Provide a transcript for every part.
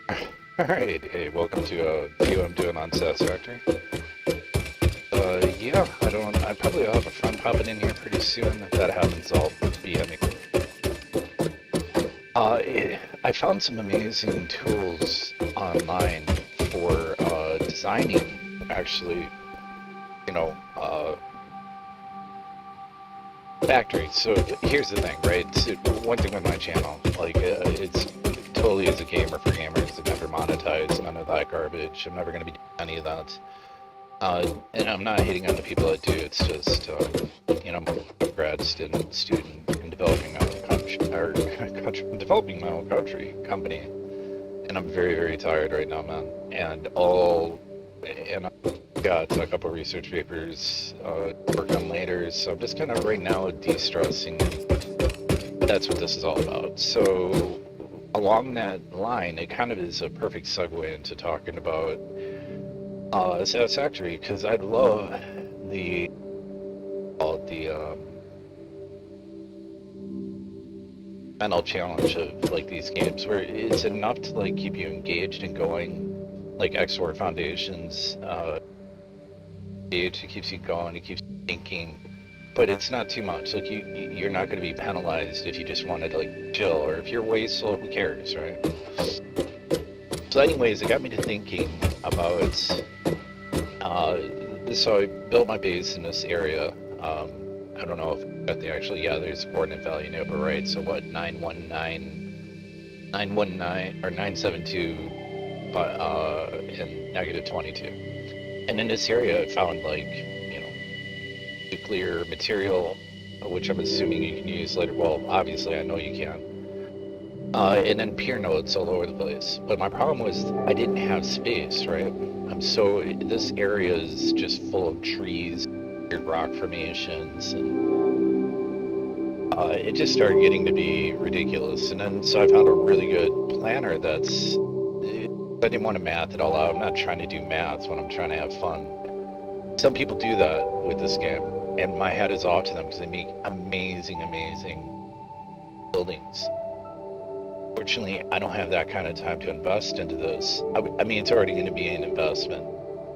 Alright, hey, welcome to video I'm doing on Satisfactory. Yeah, I probably will have a friend popping in here pretty soon. If that happens, I'll be ending. I found some amazing tools online for designing, actually, you know, factories. So here's the thing, right? So one thing with my channel, like, it's totally as a gamer for gamers. It never monetized, none of that garbage. I'm never going to be doing any of that. And I'm not hating on the people that do. It's just, I'm a grad student in developing my own country, or developing my own country company, and I'm very, very tired right now, man. And I've got a couple research papers to work on later, so I'm just kind of right now de-stressing. That's what this is all about. So along that line, it kind of is a perfect segue into talking about Satisfactory, because I'd love the mental challenge of like these games where it's enough to like keep you engaged and going, like XOR Foundations. It keeps you going, it keeps you thinking, but it's not too much. Like you're not going to be penalized if you just wanted to like chill, or if you're wasteful, who cares, right? So anyways, it got me to thinking about so I built my base in this area. I don't know if got the actually, yeah, there's a coordinate value in it, but right, so what, 919, 919, or 972, and -22. And in this area, I found like, nuclear material, which I'm assuming you can use later. Well, obviously I know you can. And then pier nodes all over the place. But my problem was I didn't have space, right? So this area is just full of trees, weird rock formations, and it just started getting to be ridiculous. And then so I found a really good planner that's. I didn't want to math it all out. I'm not trying to do maths when I'm trying to have fun. Some people do that with this game, and my hat is off to them because they make amazing, amazing buildings. Fortunately, I don't have that kind of time to invest into this. I mean, it's already going to be an investment,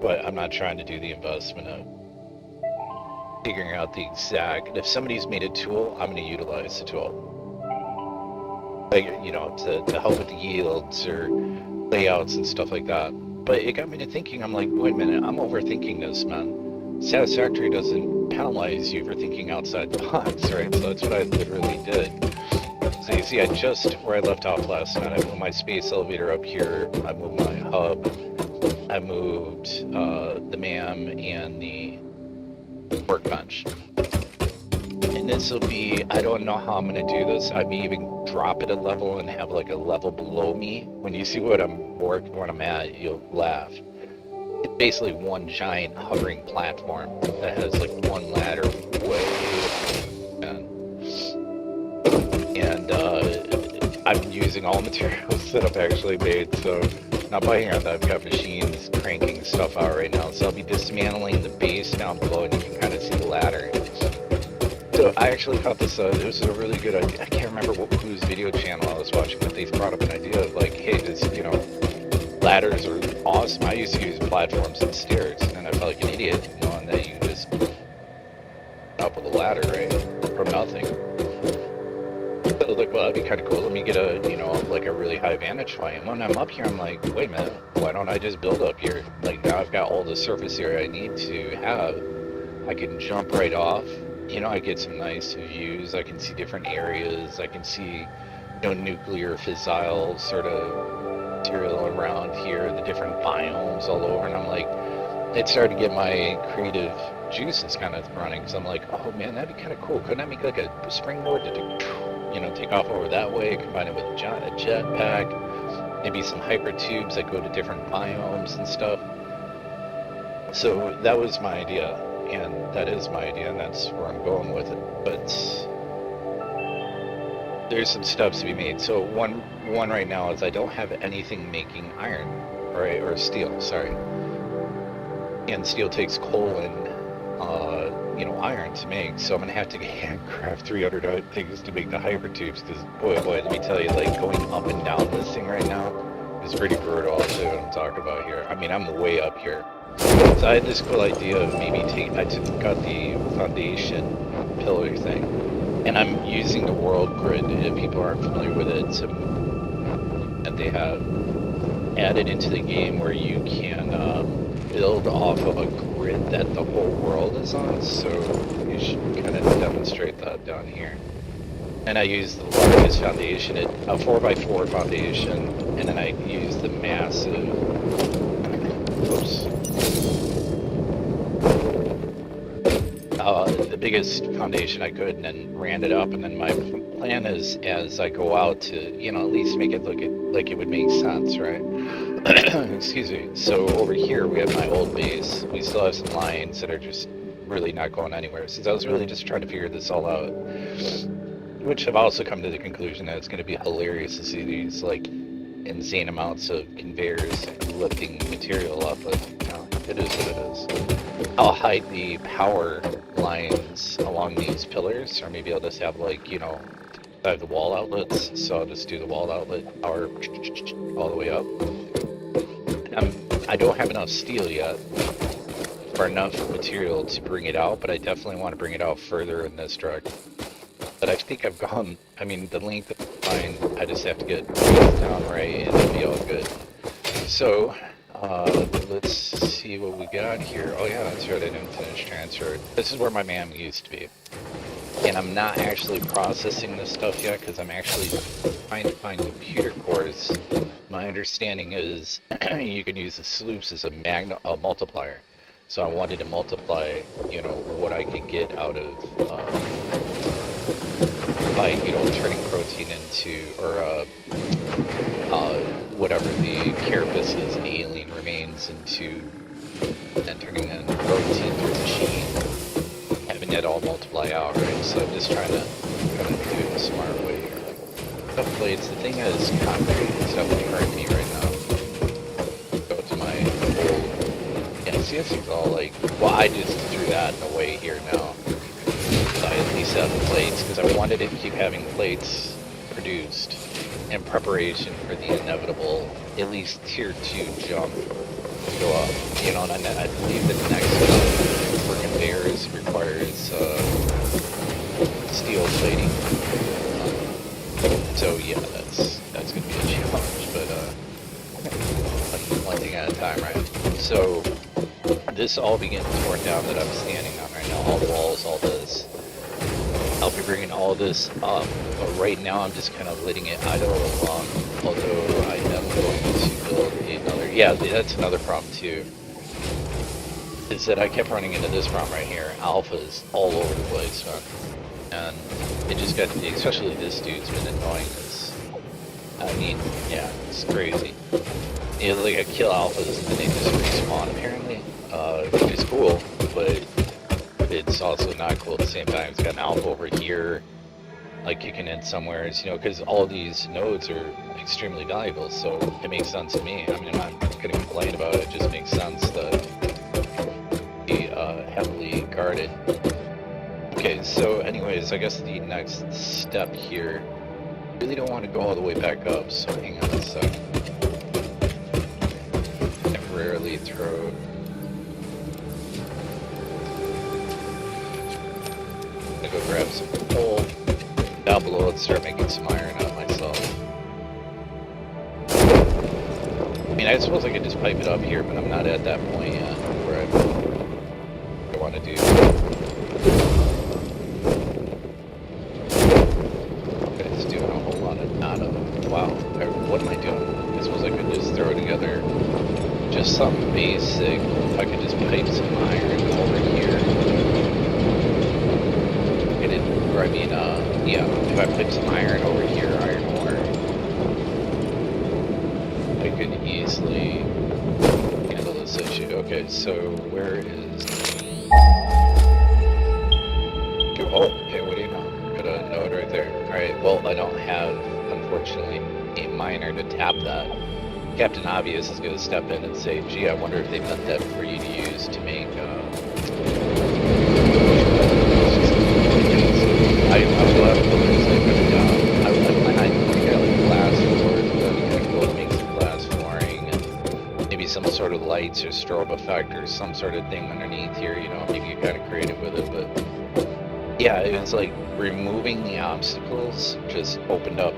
but I'm not trying to do the investment of figuring out the exact. If somebody's made a tool, I'm going to utilize the tool. Like, to help with the yields or layouts and stuff like that. But it got me to thinking, I'm like, wait a minute, I'm overthinking this, man. Satisfactory doesn't penalize you for thinking outside the box, right? So that's what I literally did. So you see, where I left off last night, I moved my space elevator up here, I moved my hub, I moved the MAM and the workbench. And this will be, I don't know how I'm going to do this. I may even drop it a level and have like a level below me. When you see what I'm at, you'll laugh. It's basically one giant hovering platform that has like one ladder way and I'm using all materials that I've actually made. So not by hand, I've got machines cranking stuff out right now. So I'll be dismantling the base down below, and you can kind of see the ladder. So I actually thought this was a really good idea. I can't remember whose video channel I was watching, but they brought up an idea of like, hey, ladders are awesome. I used to use platforms and stairs, and then I felt like an idiot knowing that you just up with a ladder, right, from nothing. So I was like, well, that'd be kind of cool. Let me get a really high vantage point. And when I'm up here, I'm like, wait a minute, why don't I just build up here? Like, now I've got all the surface area I need to have. I can jump right off. I get some nice views. I can see different areas. I can see, nuclear fissile sort of material around here, the different biomes all over. And I'm like, it started to get my creative juices kind of running. So I'm like, oh man, that'd be kind of cool. Couldn't I make like a springboard to take off over that way, combine it with a jetpack, maybe some hyper tubes that go to different biomes and stuff. So that was my idea, and that is my idea, and that's where I'm going with it. But there's some steps to be made. So one right now is I don't have anything making iron, or steel, sorry. And steel takes coal and iron to make, so I'm gonna have to handcraft 300 things to make the hyper tubes. Because boy, let me tell you, like going up and down this thing right now, It's pretty brutal, I'll show you what I'm talking about here. I mean, I'm way up here. So I had this cool idea of maybe got the foundation pillar thing, and I'm using the world grid, if people aren't familiar with it, that they have added into the game where you can build off of a grid that the whole world is on, so you should kind of demonstrate that down here. And I use the largest foundation, a 4x4 foundation, and then I use the massive, the biggest foundation I could, and then ran it up. And then my plan is, as I go out, to at least make it look like it would make sense, right? Excuse me. So over here we have my old base. We still have some lines that are just really not going anywhere, since I was really just trying to figure this all out. Which have also come to the conclusion that it's going to be hilarious to see these like insane amounts of conveyors lifting material up, but it is what it is. I'll hide the power lines along these pillars, or maybe I'll just have like, I have the wall outlets, so I'll just do the wall outlet power all the way up. I don't have enough steel yet, or enough material to bring it out, but I definitely want to bring it out further in this direction. But I think I've gone, the length is fine. I just have to get down right and it'll be all good. So, let's see what we got here. Oh yeah, that's right, I didn't finish transfer. This is where my MAM used to be. And I'm not actually processing this stuff yet, because I'm actually trying to find computer cores. My understanding is you can use the sloops as a multiplier. So I wanted to multiply, what I could get out of, by turning protein into, or whatever the carapace's alien remains into, and turning that into protein through a machine, having it all multiply out, right? So I'm just trying to do it in a smart way here. The plates, the thing is, concrete is definitely hurting me right now. Go to my old, see, this is all like, well, I just threw that away here now. I at least have plates, because I wanted to keep having plates produced in preparation for the inevitable, at least tier 2 jump to go up. And I believe that the next step for conveyors requires steel plating. So yeah, that's going to be a challenge, but one thing at a time, right? So this all begins torn down that I'm standing on right now, all the walls, all this. I'll be bringing all this up, but right now I'm just kind of letting it idle along, although I am going to build another, that's another problem too, is that I kept running into this problem right here, alphas all over the place, man, and it just got, especially this dude's been annoying as, it's crazy. Like I kill alphas and then they just respawn apparently, which is cool, but it's also not cool at the same time. It's got an alpha over here, like kicking in somewhere, because all these nodes are extremely valuable, so it makes sense to me. I'm not going to complain about it, it just makes sense that be heavily guarded. Okay, so anyways, I guess the next step here, I really don't want to go all the way back up, so hang on a sec. Temporarily throw... Go grab some coal down below and start making some iron out myself. I suppose I could just pipe it up here, but I'm not at that point yet where I want to do. Okay, it's doing a whole lot of wow, what am I doing? I suppose I could just throw together just something basic. If I could just pipe some iron over here. If I put some iron over here, iron ore, I could easily handle this issue. Okay, so where is... Oh, okay, what do you know? Got a node right there. Alright, well, I don't have, unfortunately, a miner to tap that. Captain Obvious is going to step in and say, gee, I wonder if they meant that for you to use to make, I will have pillars that go down. I might not think I like glass floors, but I can go and make some glass floors. lights or strobe effect or some sort of thing underneath here, you know, maybe get kind of creative with it, but yeah, it was like removing the obstacles just opened up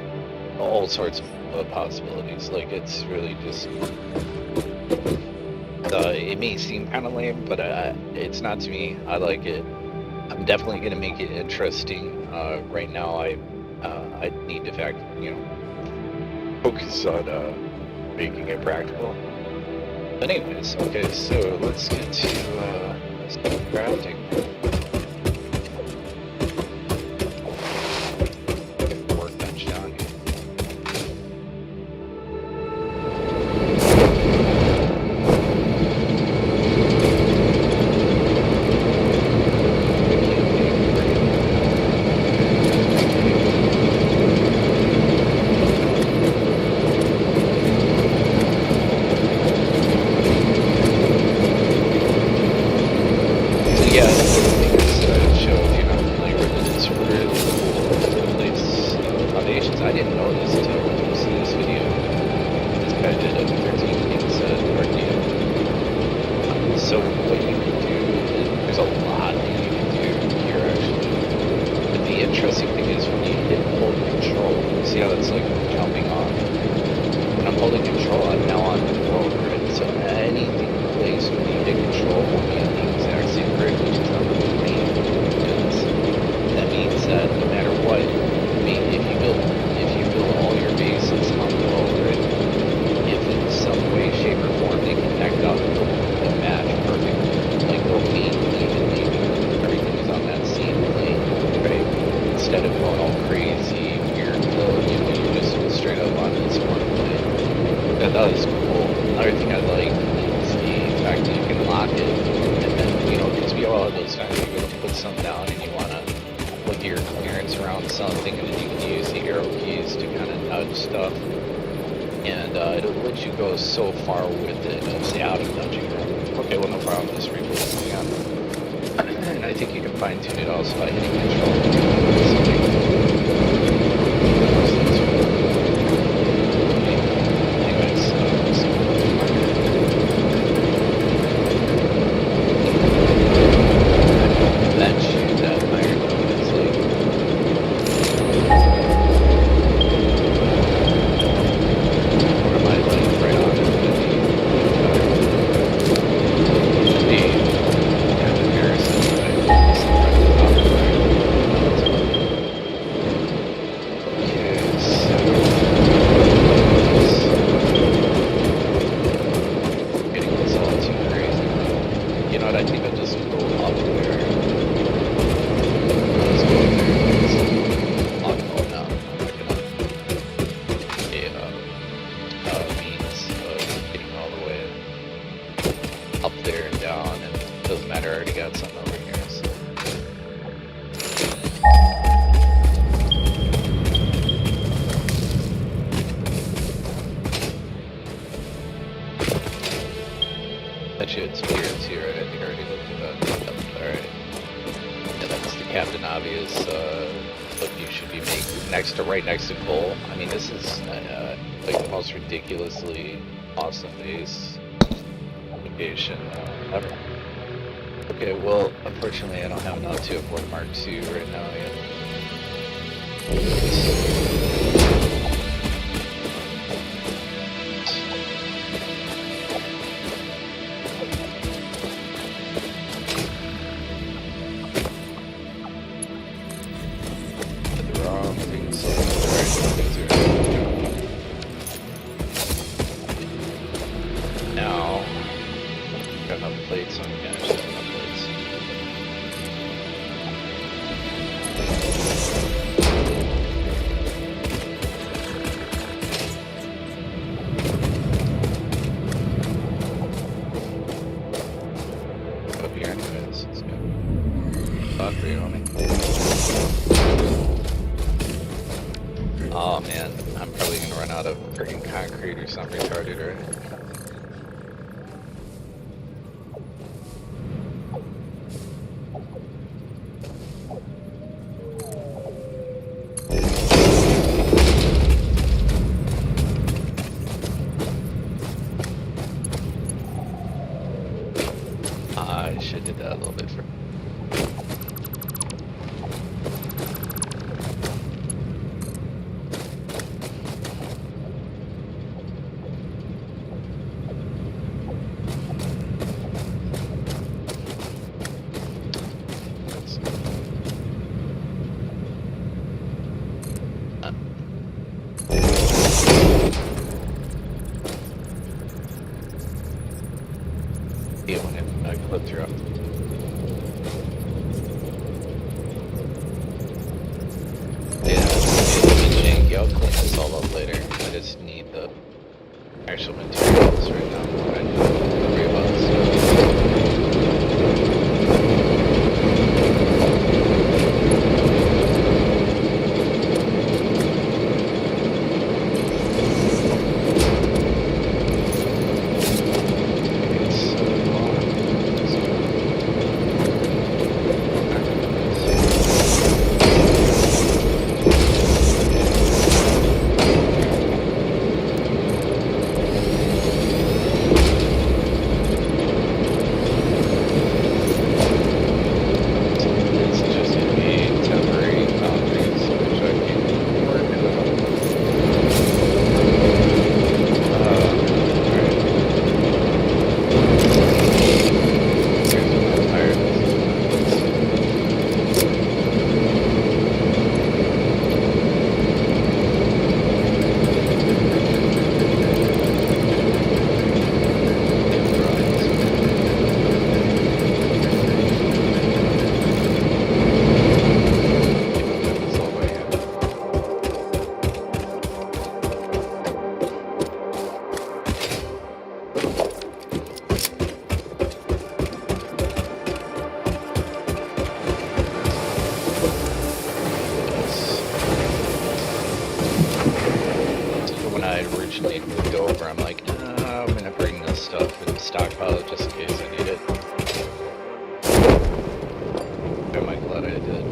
all sorts of possibilities. Like, it's really just, it may seem kind of lame, but it's not to me. I like it. I'm definitely going to make it interesting. Right now, I need to focus on making it practical. But anyways, okay, so let's get to crafting. Get the workbench down here. Right next to coal. I mean, this is like the most ridiculously awesome base location ever. Okay, well, unfortunately, I don't have enough to afford Mark II right now yet. flip through. Yeah, it's gonna be a little bit janky. I'll clean this all up later. I just need the actual materials right now. I need to worry about stuff. When I originally moved over, I'm like, nah, I'm gonna bring this stuff and stockpile it just in case I need it. Am I glad I did?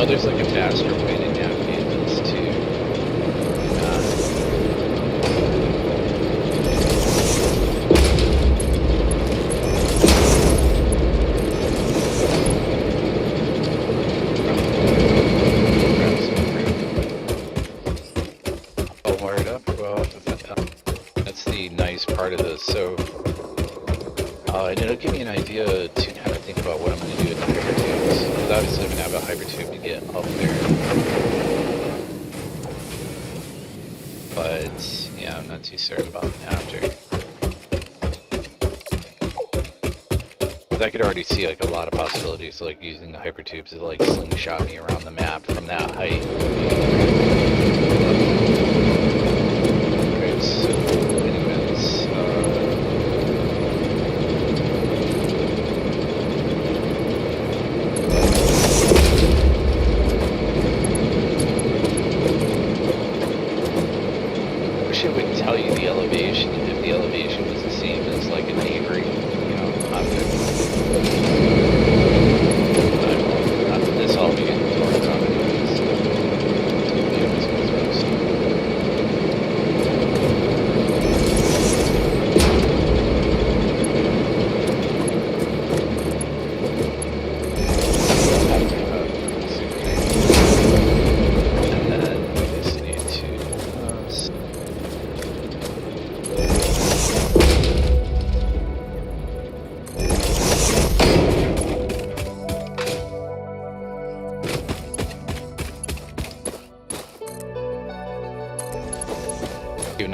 know there's like a faster way to navigate this too. All wired up. Well, that's the nice part of this. So, and it'll give me an idea to kind of think about what I'm going to do with the hypertubes. Because obviously I'm going to have a hypertube to get up there. But, yeah, I'm not too certain about after. Because I could already see like a lot of possibilities, like using the hypertubes to like slingshot me around the map from that height. Okay, so anyways, wish it would tell you the elevation if the elevation was the same as like a neighboring, object. But this all be torn on anyways. Yeah, this goes roast.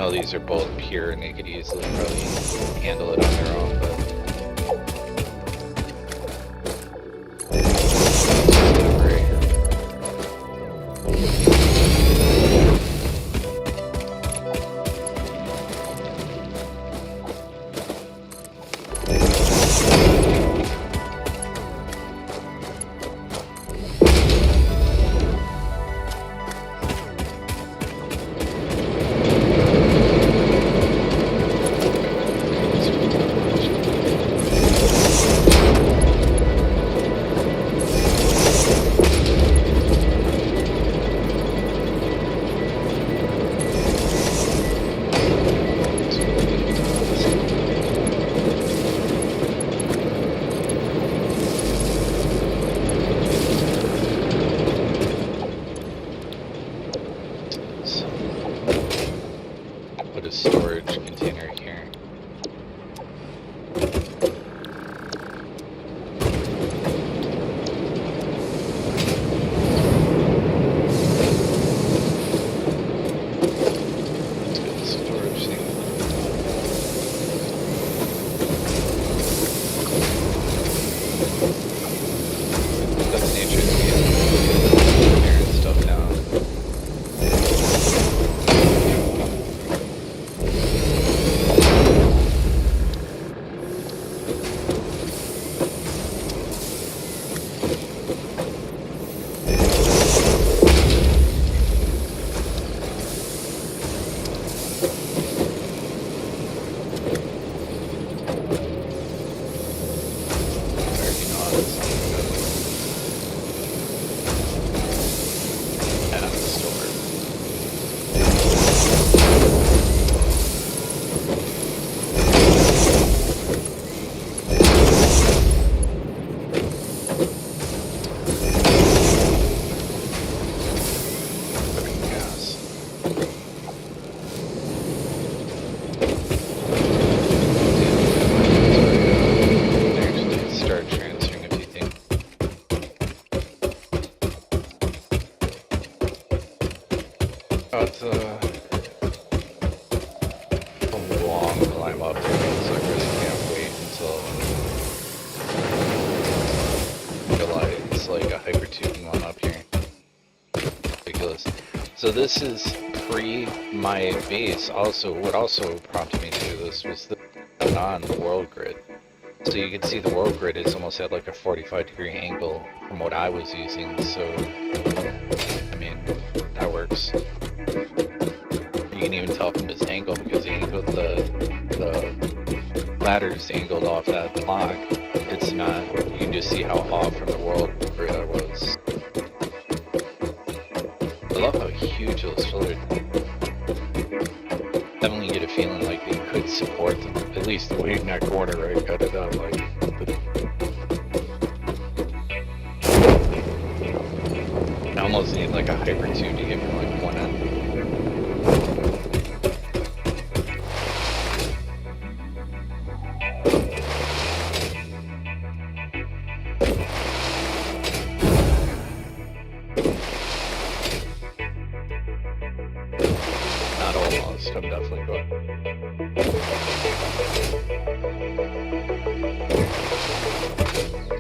know these are both pure and they could easily probably handle it on their own, but put a storage container here. Let's get the storage thing. That's the interesting here and stuff now. It's a long climb up here, so I really can't wait until I realize like a hypertubing one up here. Ridiculous. So this is pre my base. Also, what also prompted me to do this was the non-world grid. So you can see the world grid is almost at like a 45-degree angle from what I was using. So I mean that works. You can even tell from this angle because he angled the ladder's angled off that block. It's not, you can just see how off from the world grid I was. I love how huge those fillers are. Definitely get a feeling like they could support them, at least the way in that corner, right? Cut it out like. I almost need like a hyper tube to get from like one end. Not almost, I'm definitely going.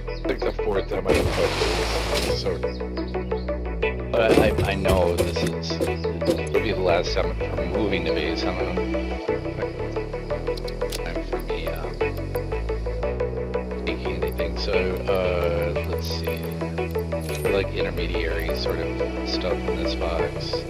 I think the fourth time I put this, so. But I know this is, it'll be the last time I'm moving the base. I don't know. Time for me taking anything. So, let's see. For like intermediary sort of stuff in this box.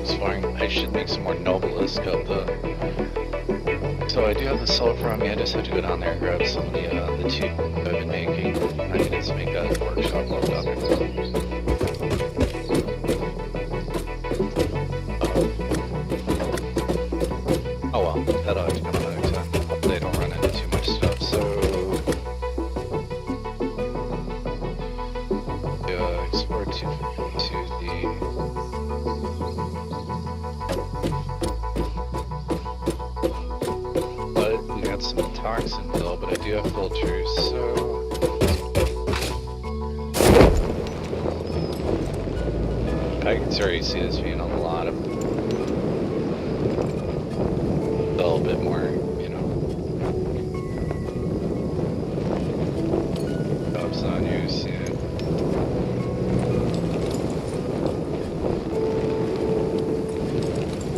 exploring. I should make some more Nobilisc of the... So I do have the salt from me. I just have to go down there and grab some of the tube I've been making. I can just make that workshop load down there. Oh well, that'll have to come another time. They don't run into too much stuff, so... explore to the... But we got some toxin fill, but I do have filters, so... I can already see this being a lot of... a little bit more, you know... jobs on you soon.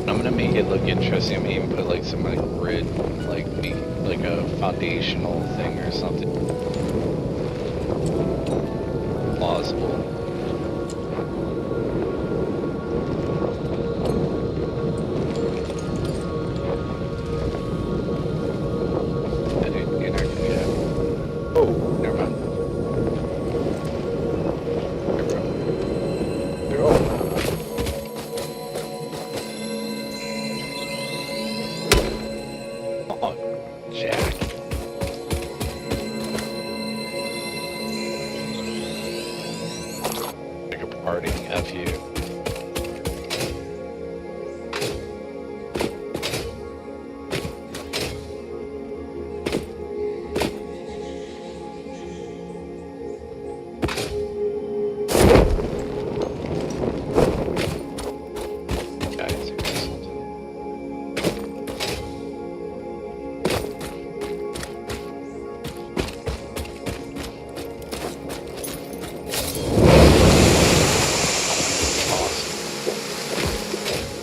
I'm gonna make it look interesting. I'm gonna even put like some like grid, like a foundational thing or something plausible. You're not gonna get. Oh, never mind. They're all. Oh, Jack. Like a parting F you. Guys, here's something.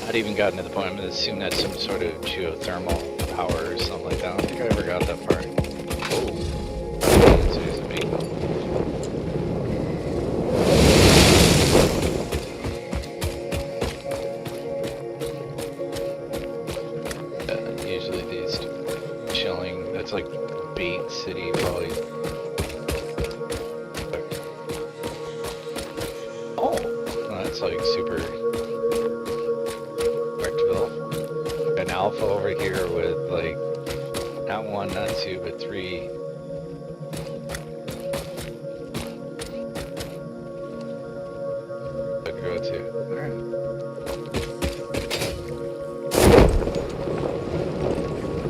Not even gotten to the point. I'm gonna assume that's some sort of geothermal power or something like that. I don't think I ever got that far. Oh, there's a big one. Usually these chilling. That's like bait city probably. Oh, that's like super. An alpha over here with like not one, not two, but three. Good go to. Alright.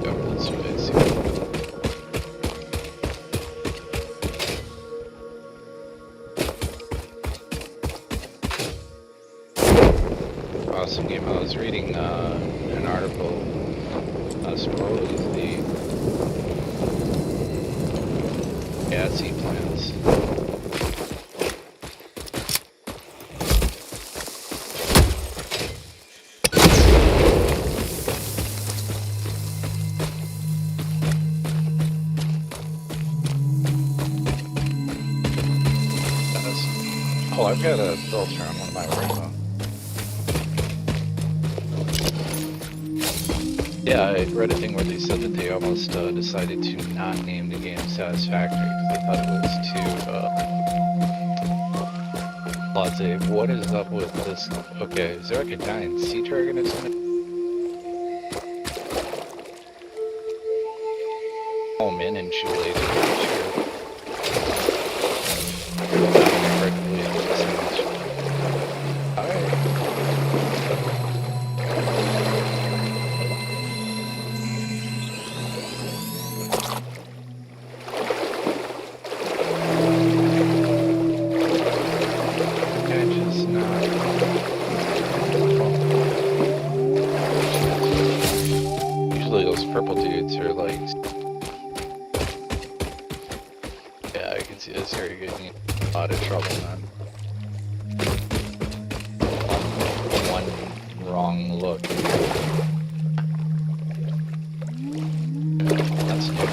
Go, let's do this. Awesome game. I was reading an article, I suppose, the gassy plants. Oh, I've got a filter on one of my rainbow. Yeah, I read a thing where they said that they almost decided to not name the game Satisfactory because they thought it was too blasé. What is up with this? Okay, is there like a giant sea dragon or something? Oh, man, and shoelated. Alright. Usually those purple dudes are like... Yeah, I can see this area getting in a lot of trouble, man. One wrong look. That's new.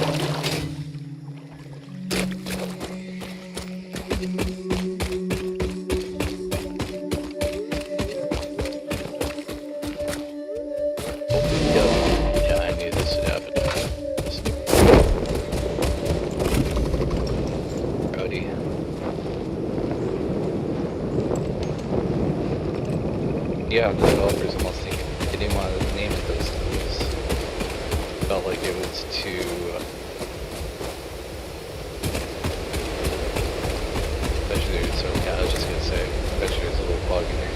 yeah, the developers almost think they didn't want to name it those things. Felt like it was too. So yeah, I was just gonna say, I bet you there's a little bug in there.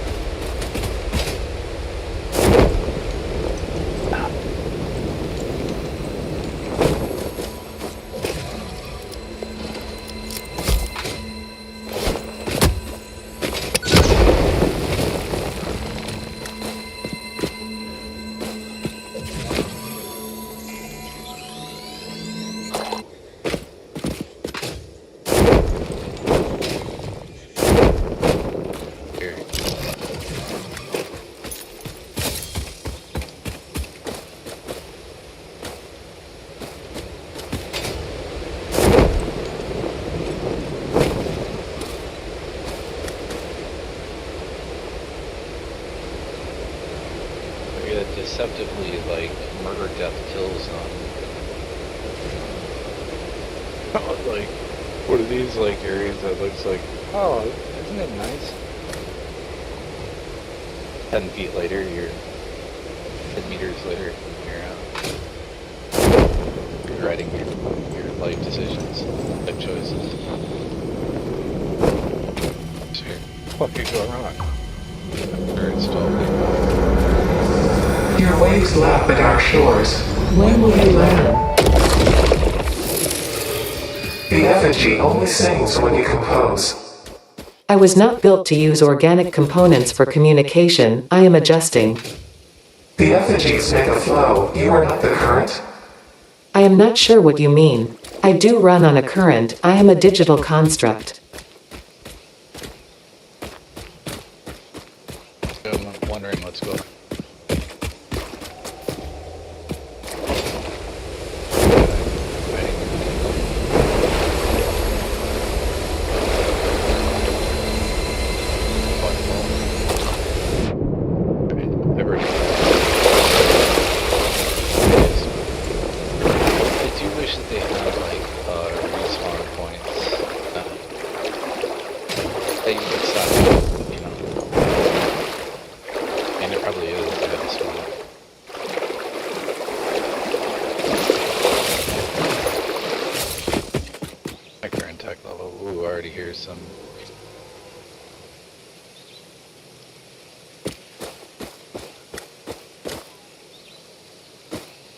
Deceptively, like, murder, death, kill zone. Like, what are these, like, areas that looks like, oh, isn't it nice? 10 feet later, you're 10 meters later, you're regretting your life decisions, life choices. So what could go wrong? Or installed. Your waves lap at our shores. When will you land? The effigy only sings when you compose. I was not built to use organic components for communication. I am adjusting. The effigies make a flow. You are not the current. I am not sure what you mean. I do run on a current. I am a digital construct. I'm wondering what's going on. Some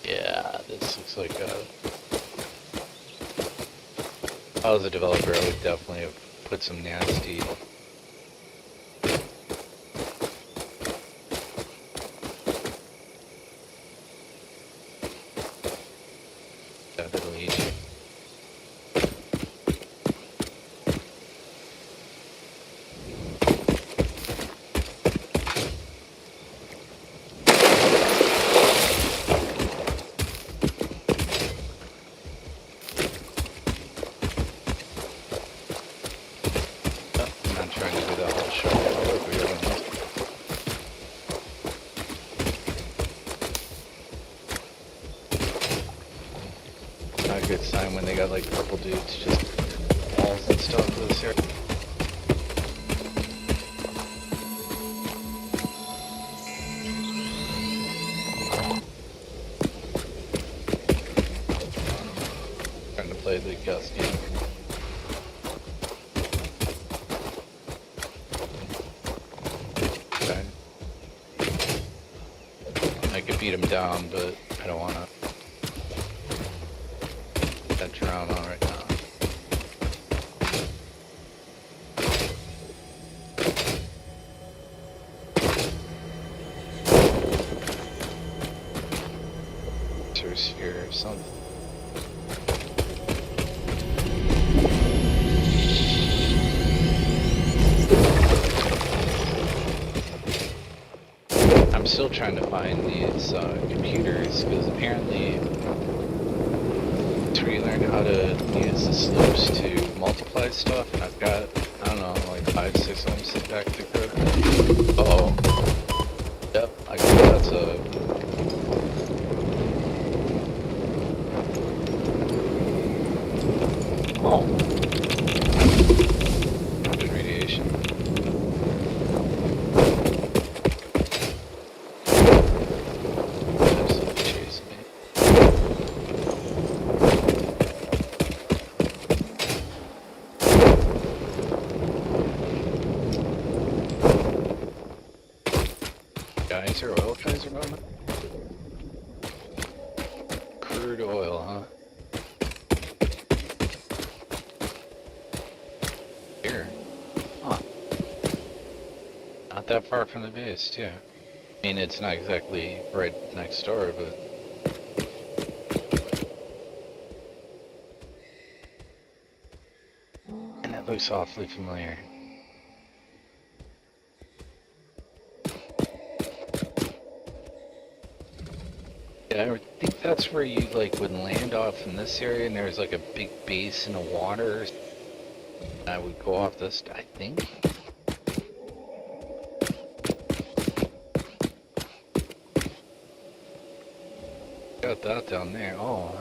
yeah, this looks like if I was a developer, I would definitely have put some nasty that'll eat you. Not a good sign when they got like purple dudes just walls and stuff for this area. Trying to play the Gus game. Okay. I could beat him down, but I don't want to. That drown on right now. There's here or something. I'm still trying to find these computers because apparently you learn how to use the slopes to multiply stuff, and I've got, I don't know, like 5, 6 of them sit back to code. Uh-oh. Yep, I guess that's a... Oh. Good radiation. there oil guys around? Crude oil, huh? Here. Huh. Not that far from the base, too. I mean, it's not exactly right next door, but... And it looks awfully familiar. Yeah, I think that's where you, like, would land off in this area, and there's, like, a big basin of water. I would go off this, I think. Got that down there. Oh.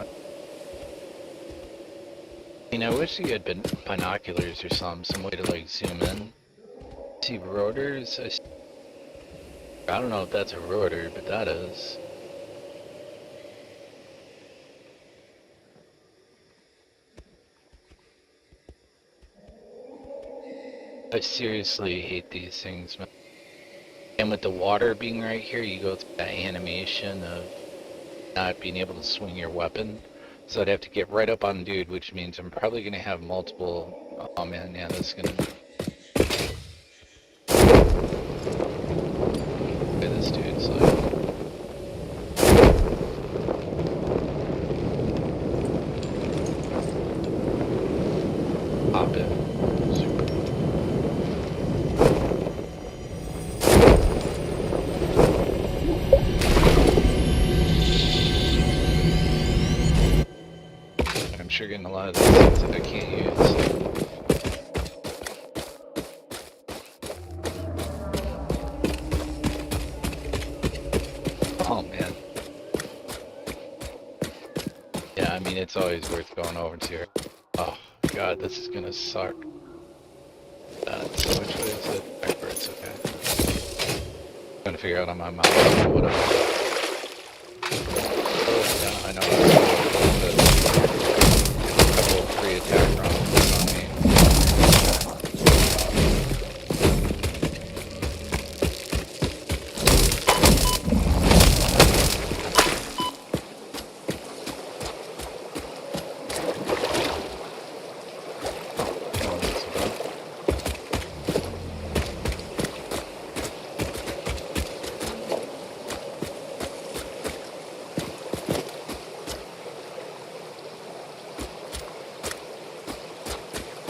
I mean, I wish you had been binoculars or some way to, like, zoom in. See rotors? I don't know if that's a rotor, but that is. I seriously hate these things, man. And with the water being right here, you go through that animation of not being able to swing your weapon. So I'd have to get right up on dude, which means I'm probably going to have multiple... Oh man, yeah, that's going to... This dude's like... Pop it. Super. I'm sure getting a lot of these things that I can't use. Oh man. Yeah, I mean, it's always worth going over to here. Oh god, this is gonna suck. So which way is it? Backwards, okay. Trying to figure out on my mouse what I... Oh, yeah, I know. A couple of free attack rounds on me.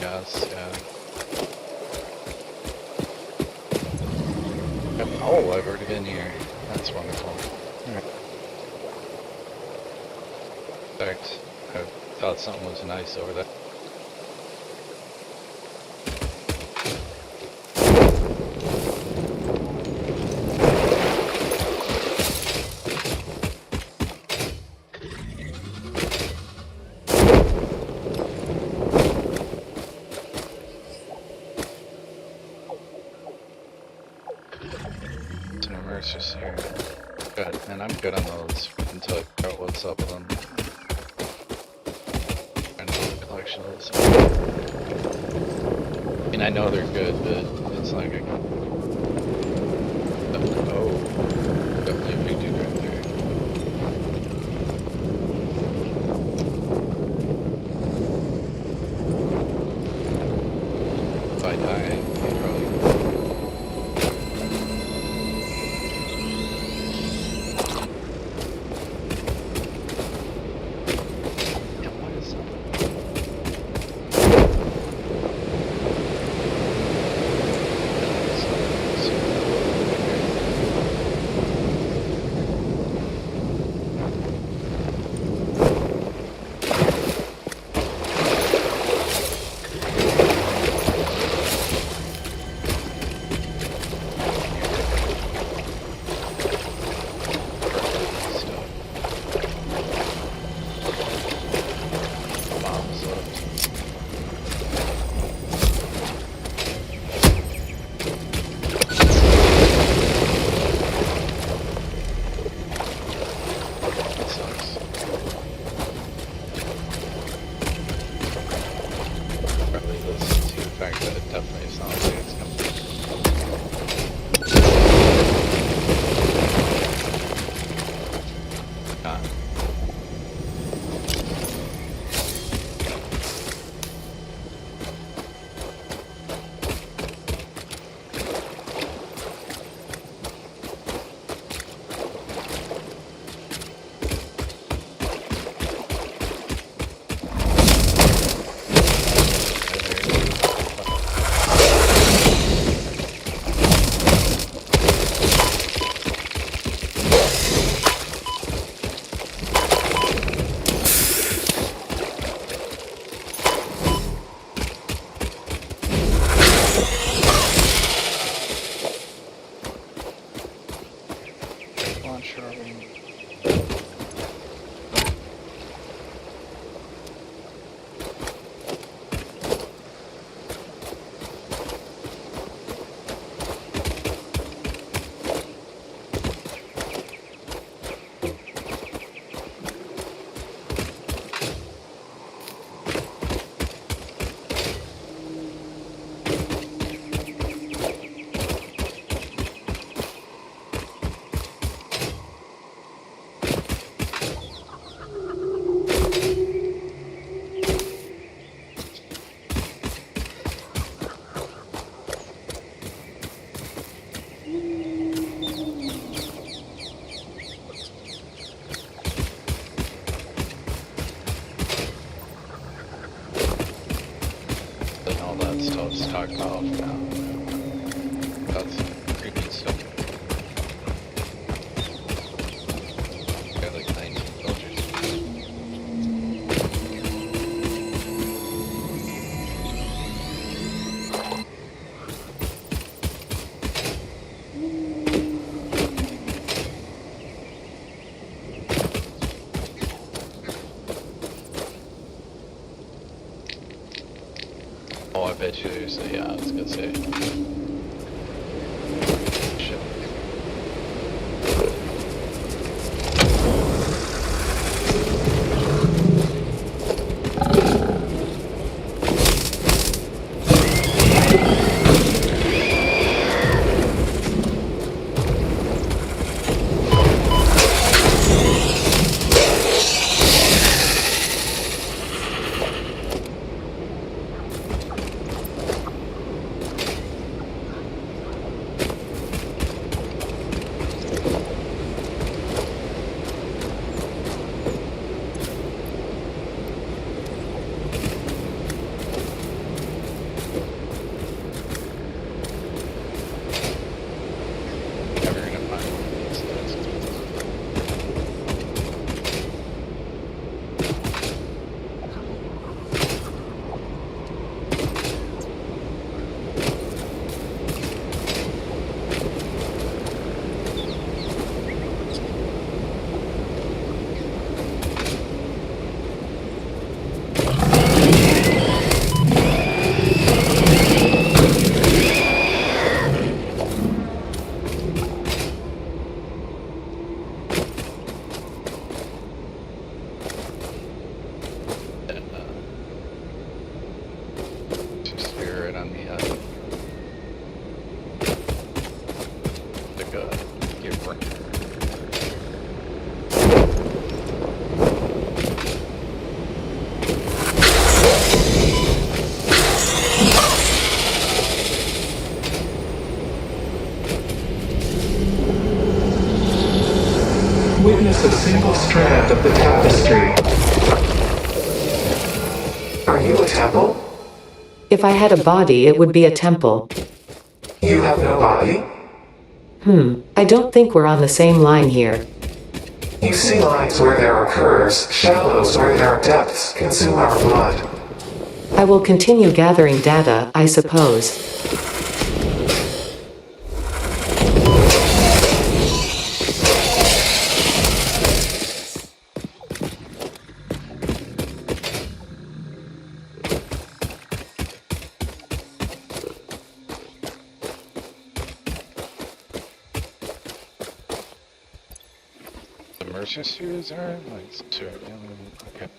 Yes, yeah. Oh, I've already been here. That's wonderful. Alright. In fact, I thought something was nice over there. Just here. Good, and I'm good on those until I figure out what's up with them. Trying to build a collection of this. I mean, I know they're good, but it's like a... Oh, definitely a big dude right there. If I die, I'll probably... all that stuff's talked about now. That's creepy stuff. Got like 19 soldiers. Oh, I bet you there's a, yeah, I was gonna say. Shit. Never gonna find one of these things. Spirit on the like give rank. Witness a single strand of the tapestry. Are you a temple? If I had a body, it would be a temple. You have no body? I don't think we're on the same line here. You see lines where there are curves, shallows where there are depths, consume our blood. I will continue gathering data, I suppose. The mercer series are like okay.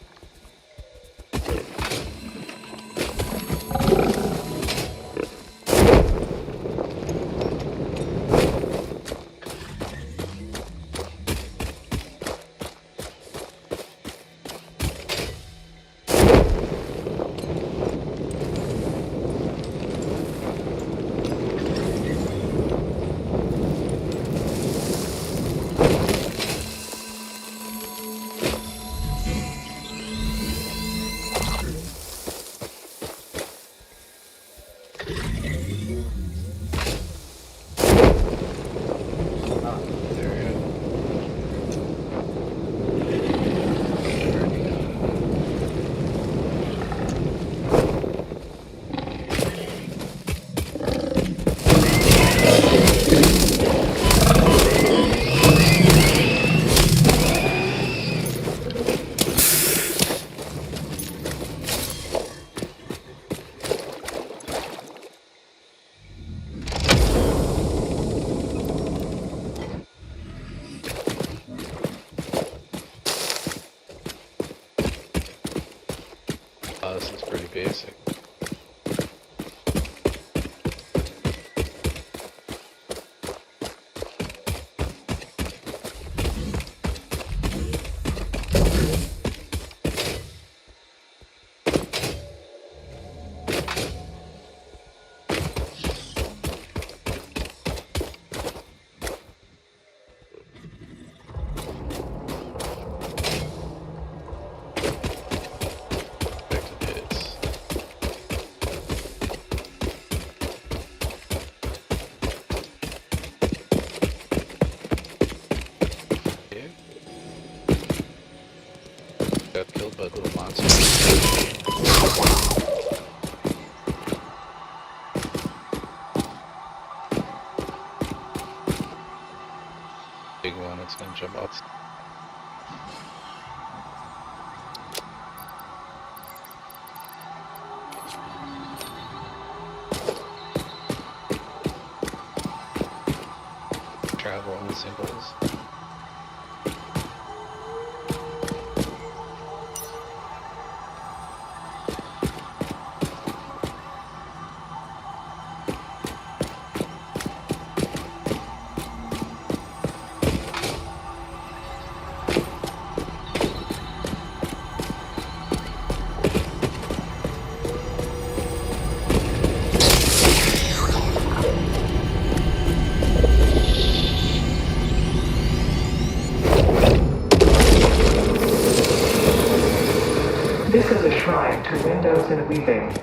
This is pretty basic. Back to pits. Big one, it's gonna jump out. Travel in singles. This is a shrine to windows and weaving.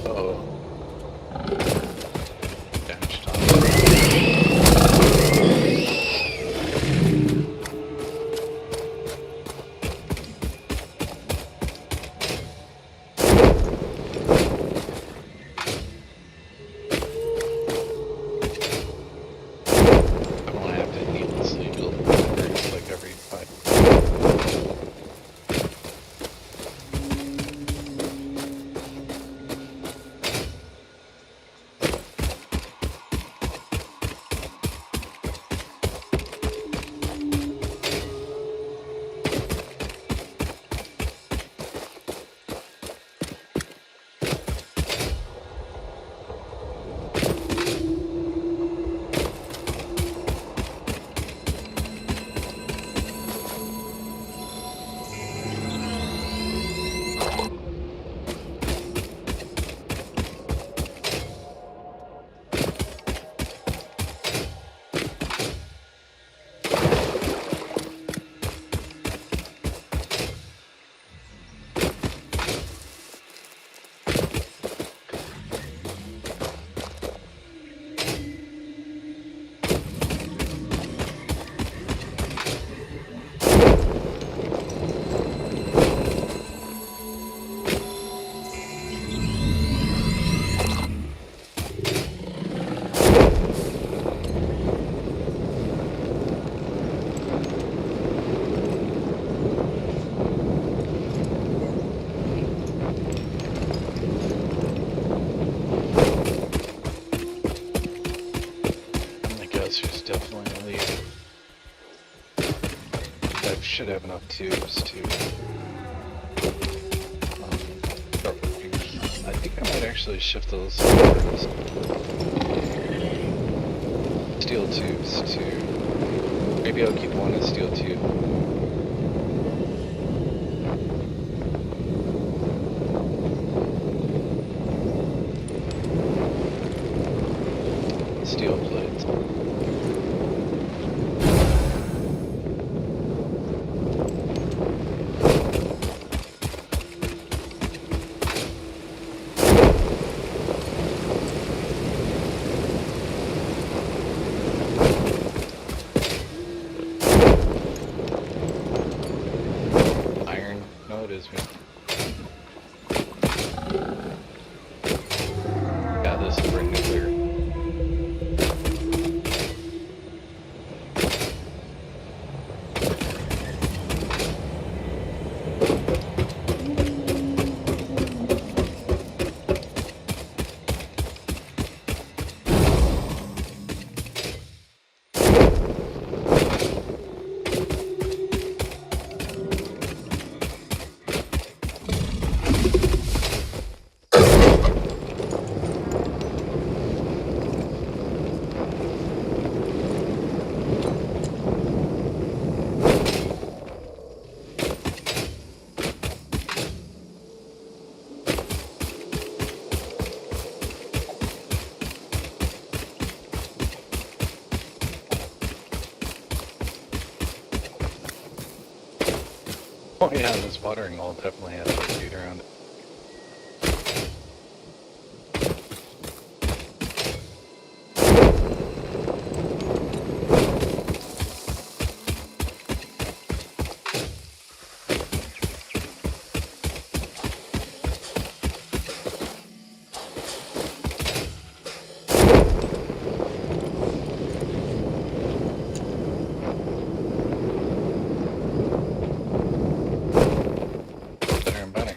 Oh. Damage top. I don't have to needlessly build barriers like every 5. I guess there's definitely a lead. I should have enough tubes to start working. I think I might actually shift those steel tubes to. Maybe I'll keep one as steel tube. Steel plates. Iron. No, it is me. Yeah, this is for nuclear. Oh yeah, this watering hole definitely has a feed around it. Better and better.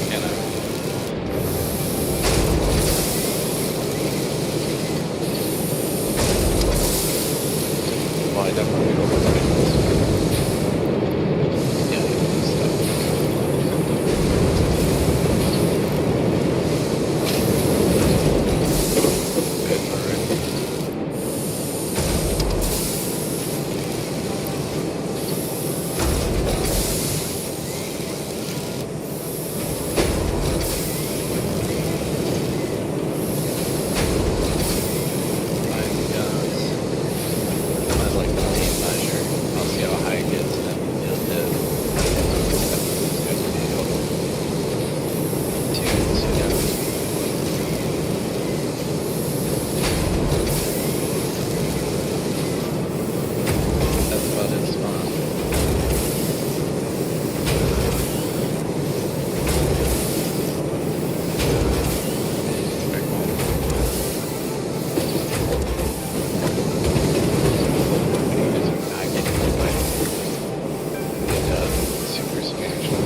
And well, I definitely overlooked this. Yeah, this stuff. Good, alright. I like the tape measure. I'll see how high it gets and then it'll hit. Tunes, yeah. That's about it, spawn. Very super spiritual.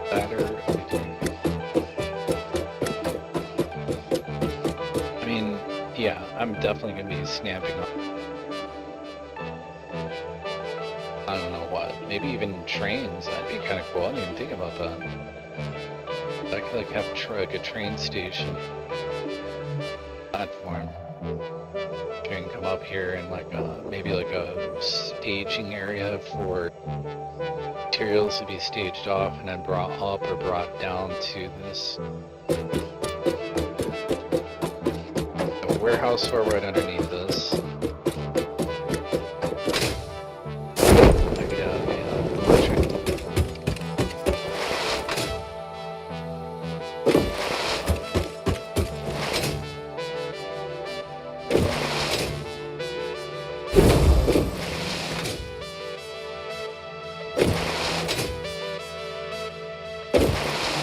Batter. I mean, yeah, I'm definitely gonna be snapping up. I don't know what. Maybe even trains. That'd be kind of cool. I didn't even think about that. I could like have like a train station platform. You can come up here and like maybe like a staging area for materials to be staged off and then brought up or brought down to this warehouse store right underneath this. I could have a train.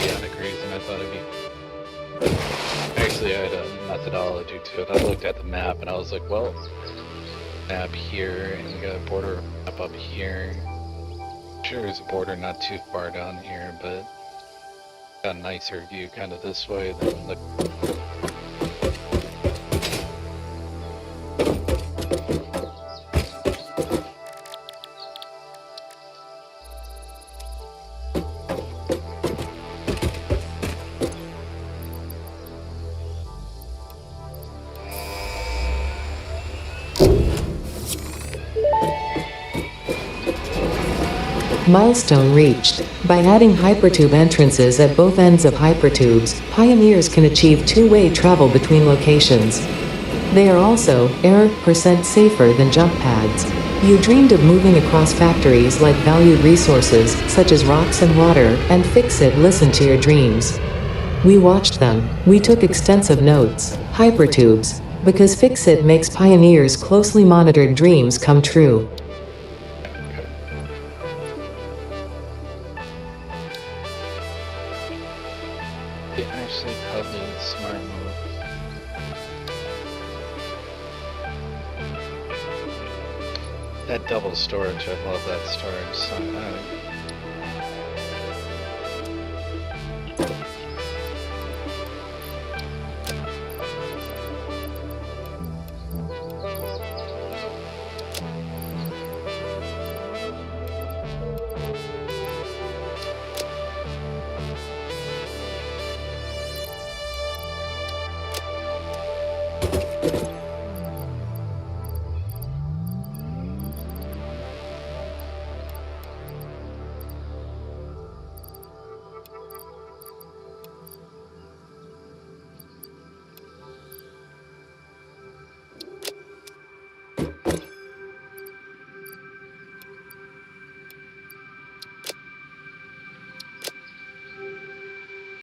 Beyond a crazy, I thought it'd be. Actually, I had a methodology to it. I looked at the map and I was like, well, map here, and we got a border map up here. Sure, there's a border not too far down here, but got a nicer view kind of this way than the. Milestone reached. By adding hypertube entrances at both ends of hypertubes, pioneers can achieve two-way travel between locations. They are also error % safer than jump pads. You dreamed of moving across factories like valued resources, such as rocks and water, and Fix-It listened to your dreams. We watched them. We took extensive notes. Hypertubes. Because Fix-It makes pioneers' closely monitored dreams come true. They actually probably smart move. That double storage, I love that storage. So,